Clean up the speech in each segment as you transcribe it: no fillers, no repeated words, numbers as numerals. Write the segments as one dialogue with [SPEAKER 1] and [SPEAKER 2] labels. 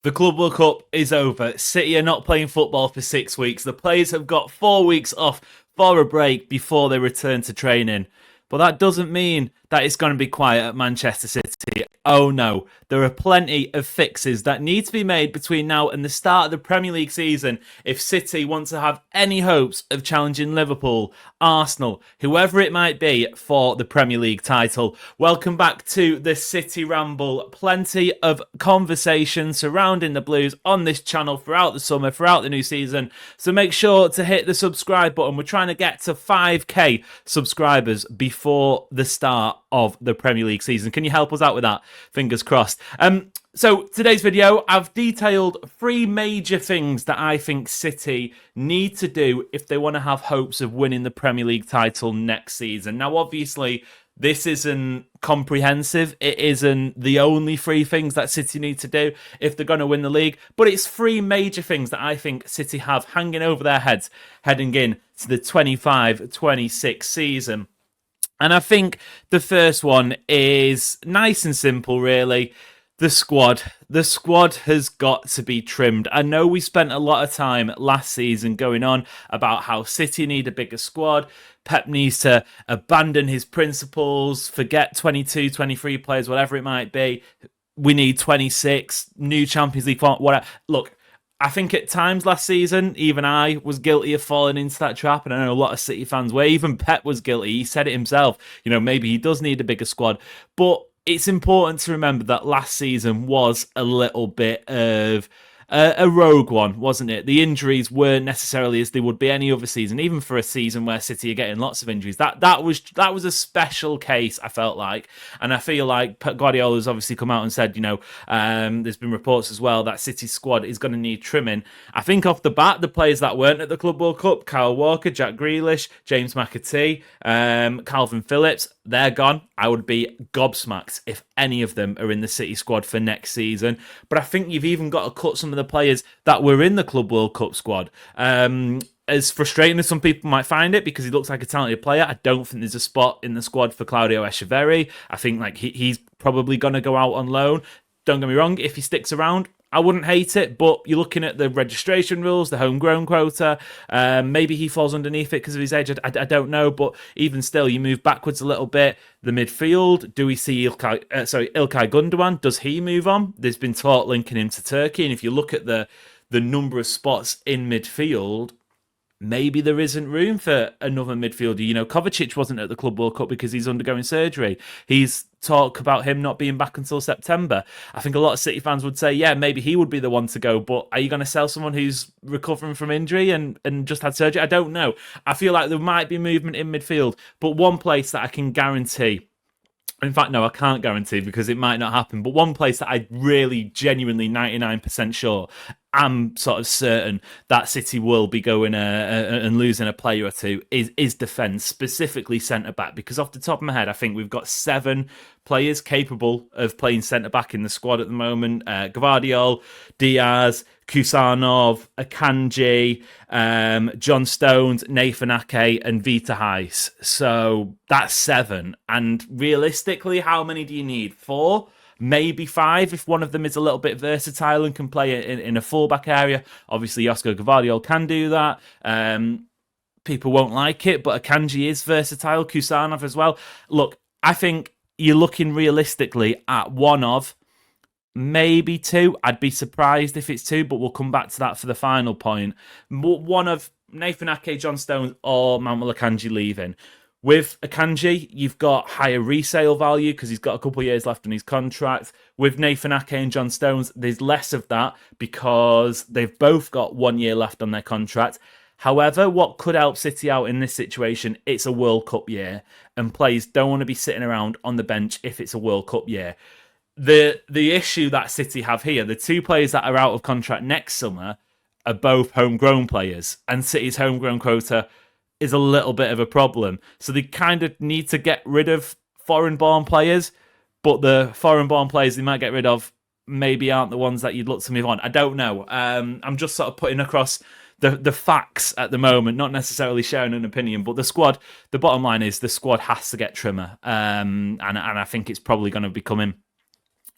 [SPEAKER 1] The Club World Cup is over. City are not playing football for 6 weeks. The players have got 4 weeks off for a break before they return to training. But that doesn't mean that it's going to be quiet at Manchester City. Oh no, there are plenty of fixes that need to be made between now and the start of the Premier League season if City want to have any hopes of challenging Liverpool, Arsenal, whoever it might be for the Premier League title. Welcome back to the City Ramble. Plenty of conversation surrounding the Blues on this channel throughout the summer, throughout the new season. So make sure to hit the subscribe button. We're trying to get to 5k subscribers before the start of the Premier League season. Can you help us out with that? Fingers crossed. So today's video, I've detailed 3 major things that I think City need to do if they want to have hopes of winning the Premier League title next season. Now, obviously, this isn't comprehensive. It isn't the only 3 things that City need to do if they're going to win the league. But it's 3 major things that I think City have hanging over their heads heading in to the 25-26 season. And I think the first one is nice and simple, really. The squad. The squad has got to be trimmed. I know we spent a lot of time last season going on about how City need a bigger squad. Pep needs to abandon his principles, forget 22, 23 players, whatever it might be. We need 26, new Champions League, whatever. Look, I think at times last season, even I was guilty of falling into that trap, and I know a lot of City fans were. Even Pep was guilty. He said it himself. You know, maybe he does need a bigger squad. But it's important to remember that last season was a little bit of a rogue one, wasn't it? The injuries weren't necessarily as they would be any other season, even for a season where City are getting lots of injuries. That was a special case, I felt like. And I feel like Pep Guardiola's obviously come out and said, there's been reports as well that City's squad is going to need trimming. I think off the bat, the players that weren't at the Club World Cup, Kyle Walker, Jack Grealish, James McAtee, Calvin Phillips, they're gone. I would be gobsmacked if any of them are in the City squad for next season. But I think you've even got to cut some of the players that were in the Club World Cup squad. As frustrating as some people might find it, because he looks like a talented player, I don't think there's a spot in the squad for Claudio Echeverri. I think he's probably going to go out on loan. Don't get me wrong, if he sticks around, I wouldn't hate it, but you're looking at the registration rules, the homegrown quota. Maybe he falls underneath it because of his age. I don't know, but even still, you move backwards a little bit. The midfield, do we see Ilkay Gundogan? Does he move on? There's been talk linking him to Turkey, and if you look at the number of spots in midfield, maybe there isn't room for another midfielder. Kovacic wasn't at the Club World Cup because he's undergoing surgery. He's talk about him not being back until September. I think a lot of City fans would say, yeah, maybe he would be the one to go, but are you going to sell someone who's recovering from injury and just had surgery? I don't know. I feel like there might be movement in midfield, but one place that I can guarantee, in fact, no, I can't guarantee because it might not happen, but one place that I really genuinely 99% sure, I'm sort of certain that City will be going and losing a player or two is defence, specifically centre-back, because off the top of my head, I think we've got 7 players capable of playing centre-back in the squad at the moment. Gvardiol, Diaz, Kusanov, Akanji, John Stones, Nathan Ake, and Vita Heiss. So that's 7. And realistically, how many do you need? 4? Maybe 5 if one of them is a little bit versatile and can play in a fullback area. Obviously, Josko Gvardiol can do that. People won't like it, but Akanji is versatile. Kusanov as well. Look, I think you're looking realistically at one of maybe 2. I'd be surprised if it's 2, but we'll come back to that for the final point. One of Nathan Ake, John Stones, or Manuel Akanji leaving. With Akanji, you've got higher resale value because he's got a couple of years left on his contract. With Nathan Ake and John Stones, there's less of that because they've both got 1 year left on their contract. However, what could help City out in this situation, it's a World Cup year, and players don't want to be sitting around on the bench if it's a World Cup year. The issue that City have here, the 2 players that are out of contract next summer are both homegrown players, and City's homegrown quota is a little bit of a problem. So they kind of need to get rid of foreign-born players, but the foreign-born players they might get rid of maybe aren't the ones that you'd look to move on. I don't know. I'm just sort of putting across the facts at the moment, not necessarily sharing an opinion, but the bottom line is the squad has to get trimmer, and I think it's probably going to be coming.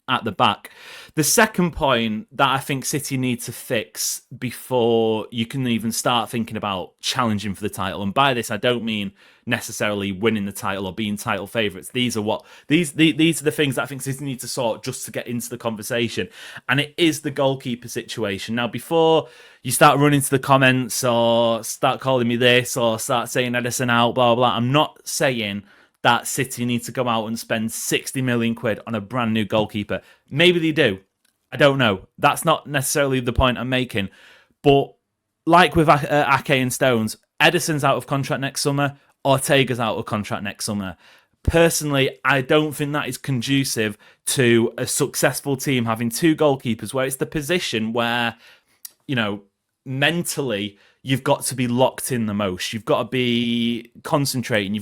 [SPEAKER 1] at the back. The second point that I think City need to fix before you can even start thinking about challenging for the title, and by this I don't mean necessarily winning the title or being title favourites. These are the things that I think City need to sort just to get into the conversation, and it is the goalkeeper situation. Now, before you start running to the comments or start calling me this or start saying Edison out, blah, blah, I'm not saying that City need to go out and spend 60 million quid on a brand new goalkeeper. Maybe they do. I don't know. That's not necessarily the point I'm making. But like with Ake and Stones, Edison's out of contract next summer. Ortega's out of contract next summer. Personally, I don't think that is conducive to a successful team having two goalkeepers where it's the position where, mentally you've got to be locked in the most. You've got to be concentrating.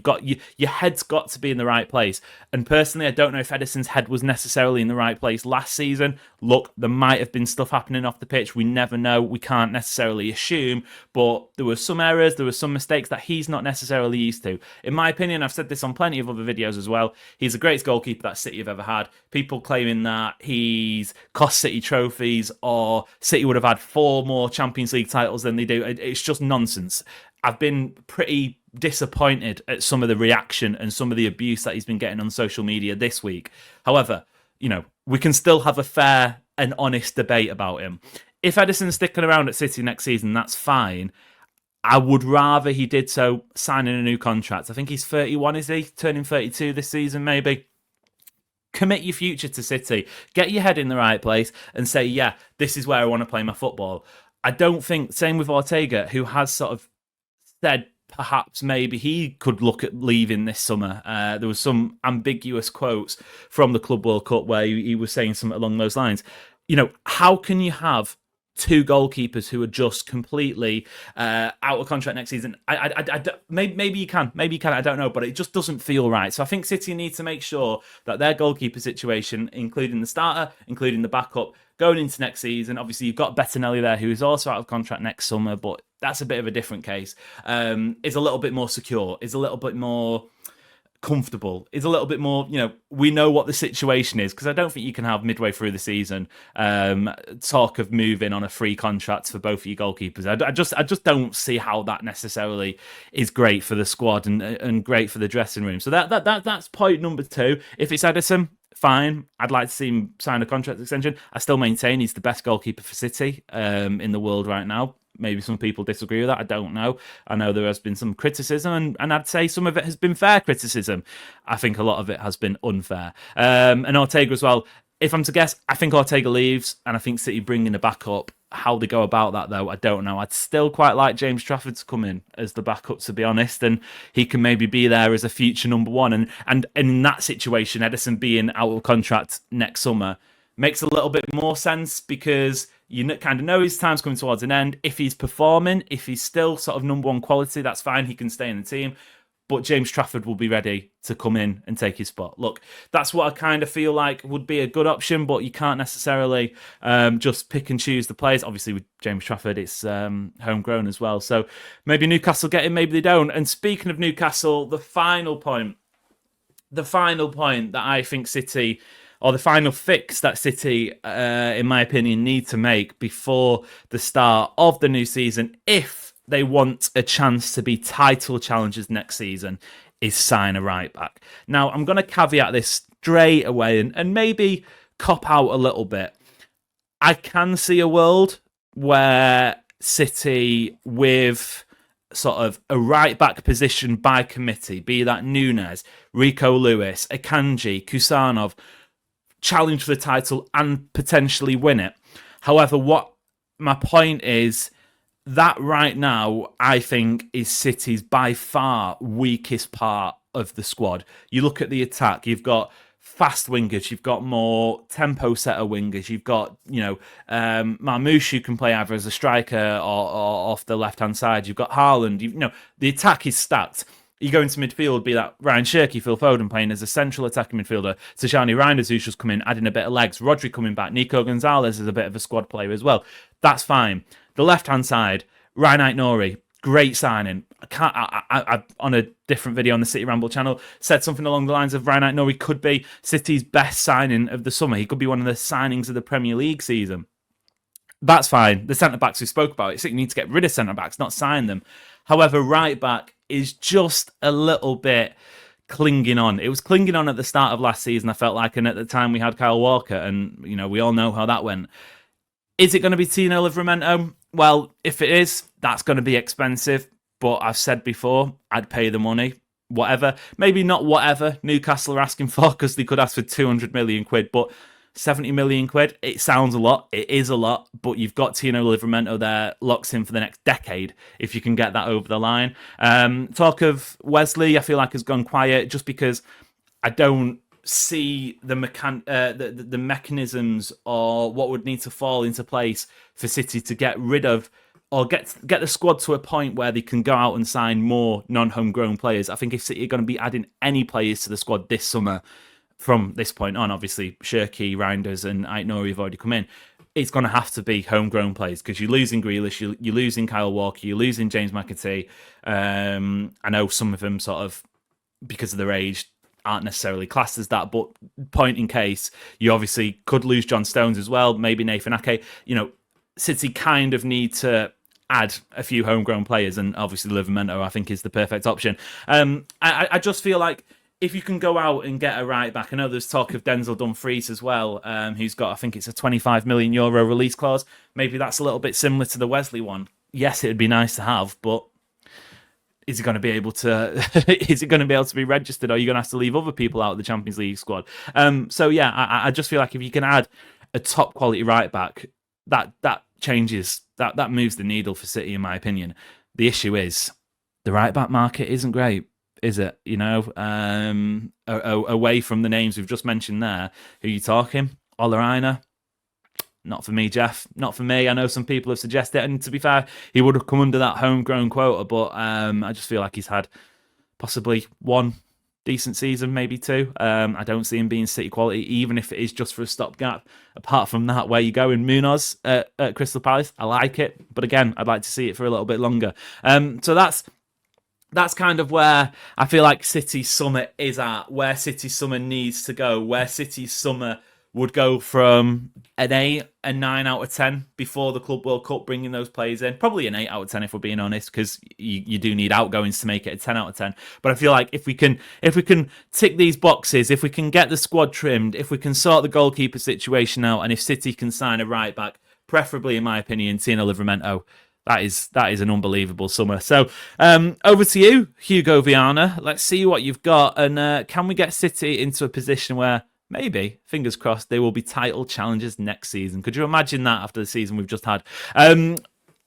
[SPEAKER 1] Your head's got to be in the right place. And personally, I don't know if Edison's head was necessarily in the right place last season. Look, there might have been stuff happening off the pitch. We never know. We can't necessarily assume. But there were some errors. There were some mistakes that he's not necessarily used to. In my opinion, I've said this on plenty of other videos as well. He's the greatest goalkeeper that City have ever had. People claiming that he's cost City trophies or City would have had 4 more Champions League titles than they do. It's just nonsense. I've been pretty disappointed at some of the reaction and some of the abuse that he's been getting on social media this week. However, we can still have a fair and honest debate about him. If Edison's sticking around at City next season, that's fine. I would rather he did so signing a new contract. I think he's 31, is he? Turning 32 this season, maybe. Commit your future to City. Get your head in the right place and say, yeah, this is where I want to play my football. I don't think, same with Ortega, who has sort of said perhaps maybe he could look at leaving this summer. There was some ambiguous quotes from the Club World Cup where he was saying something along those lines. How can you have 2 goalkeepers who are just completely out of contract next season? Maybe you can, I don't know, but it just doesn't feel right. So I think City need to make sure that their goalkeeper situation, including the starter, including the backup, going into next season, obviously you've got Bettinelli there, who is also out of contract next summer, but that's a bit of a different case. Is a little bit more secure, is a little bit more comfortable, is a little bit more, we know what the situation is, because I don't think you can have midway through the season talk of moving on a free contract for both of your goalkeepers. I just don't see how that necessarily is great for the squad and great for the dressing room. So that's point number 2. If it's Edison, fine. I'd like to see him sign a contract extension. I still maintain he's the best goalkeeper for City in the world right now. Maybe some people disagree with that. I don't know. I know there has been some criticism, and I'd say some of it has been fair criticism. I think a lot of it has been unfair. And Ortega as well. If I'm to guess, I think Ortega leaves, and I think City bring in a backup. How they go about that, though, I don't know. I'd still quite like James Trafford to come in as the backup, to be honest, and he can maybe be there as a future number 1. And in that situation, Edison being out of contract next summer makes a little bit more sense, because you kind of know his time's coming towards an end. If he's performing, if he's still sort of number 1 quality, that's fine. He can stay in the team. But James Trafford will be ready to come in and take his spot. Look, that's what I kind of feel like would be a good option, but you can't necessarily just pick and choose the players. Obviously, with James Trafford, it's homegrown as well. So maybe Newcastle get him, maybe they don't. And speaking of Newcastle, the final point that I think City, or the final fix that City, in my opinion, need to make before the start of the new season, if they want a chance to be title challengers next season, is sign a right back. Now, I'm going to caveat this straight away and maybe cop out a little bit. I can see a world where City, with sort of a right back position by committee, be that Nunes, Rico Lewis, Akanji, Kusanov, challenge for the title and potentially win it. However, what my point is, that right now, I think, is City's by far weakest part of the squad. You look at the attack, you've got fast wingers, you've got more tempo setter wingers, you've got, Marmoush, who can play either as a striker or off the left-hand side, you've got Haaland, the attack is stacked. You go into midfield, be that Ryan Shirky, Phil Foden playing as a central attacking midfielder, Tijani Reinders, who's just come in, adding a bit of legs, Rodri coming back, Nico Gonzalez is a bit of a squad player as well. That's fine. The left-hand side, Ryan Aït-Nouri, Great signing. I on a different video on the City Ramble channel said something along the lines of Ryan Aït-Nouri could be City's best signing of the summer. He could be one of the signings of the Premier League season. That's fine. The centre-backs we spoke about, it's you need to get rid of centre-backs, not sign them. However, right-back is just a little bit clinging on. It was clinging on at the start of last season, I felt like, and at the time we had Kyle Walker, and we all know how that went. Is it going to be Tino Livramento? Well, if it is, that's going to be expensive, but I've said before, I'd pay the money. Whatever. Maybe not whatever Newcastle are asking for, because they could ask for 200 million quid, but 70 million quid, it sounds a lot. It is a lot, but you've got Tino Livramento there, locks in for the next decade, if you can get that over the line. Talk of Wesley, I feel like has gone quiet, just because I don't see the mechanisms or what would need to fall into place for City to get rid of or get the squad to a point where they can go out and sign more non-homegrown players. I think if City are going to be adding any players to the squad this summer, from this point on, obviously, Shirky, Reinders and Aït-Nouri have already come in. It's going to have to be homegrown players because you're losing Grealish, you're losing Kyle Walker, you're losing James McAtee. I know some of them sort of, because of their age, aren't necessarily classed as that, but point in case, you obviously could lose John Stones as well, maybe Nathan Ake. City kind of need to add a few homegrown players, and obviously Livramento, I think, is the perfect option. I just feel like if you can go out and get a right back, I know there's talk of Denzel Dumfries as well, who's got, I think it's a €25 million release clause. Maybe that's a little bit similar to the Wesley one. Yes, it would be nice to have, but is he going to be able to? Is it going to be able to be registered? Or are you going to have to leave other people out of the Champions League squad? So yeah, I just feel like if you can add a top quality right back, that changes, that moves the needle for City, in my opinion. The issue is the right back market isn't great, is it? Away from the names we've just mentioned there, who are you talking? Ola Aina? Not for me, Jeff. Not for me. I know some people have suggested it, and to be fair, he would have come under that homegrown quota, but I just feel like he's had possibly one decent season, maybe two. I don't see him being City quality, even if it is just for a stopgap. Apart from that, where you go in Munoz at Crystal Palace, I like it, but again, I'd like to see it for a little bit longer. So that's kind of where I feel like City's summer is at, where City's summer needs to go, where City's summer would go from an 8, a 9 out of 10 before the Club World Cup, bringing those players in. Probably an 8 out of 10 if we're being honest, because you do need outgoings to make it a 10 out of 10. But I feel like if we can tick these boxes, if we can get the squad trimmed, if we can sort the goalkeeper situation out, and if City can sign a right back, preferably in my opinion, Tino Livramento, that is an unbelievable summer. So over to you, Hugo Viana. Let's see what you've got, and can we get City into a position where maybe, fingers crossed, they will be title challengers next season? Could you imagine that after the season we've just had?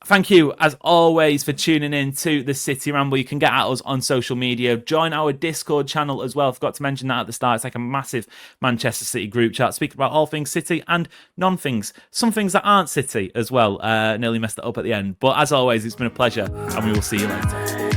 [SPEAKER 1] Thank you, as always, for tuning in to the City Ramble. You can get at us on social media. Join our Discord channel as well. Forgot to mention that at the start. It's like a massive Manchester City group chat, speaking about all things City and non-things. Some things that aren't City as well. Nearly messed it up at the end. But as always, it's been a pleasure, and we will see you later.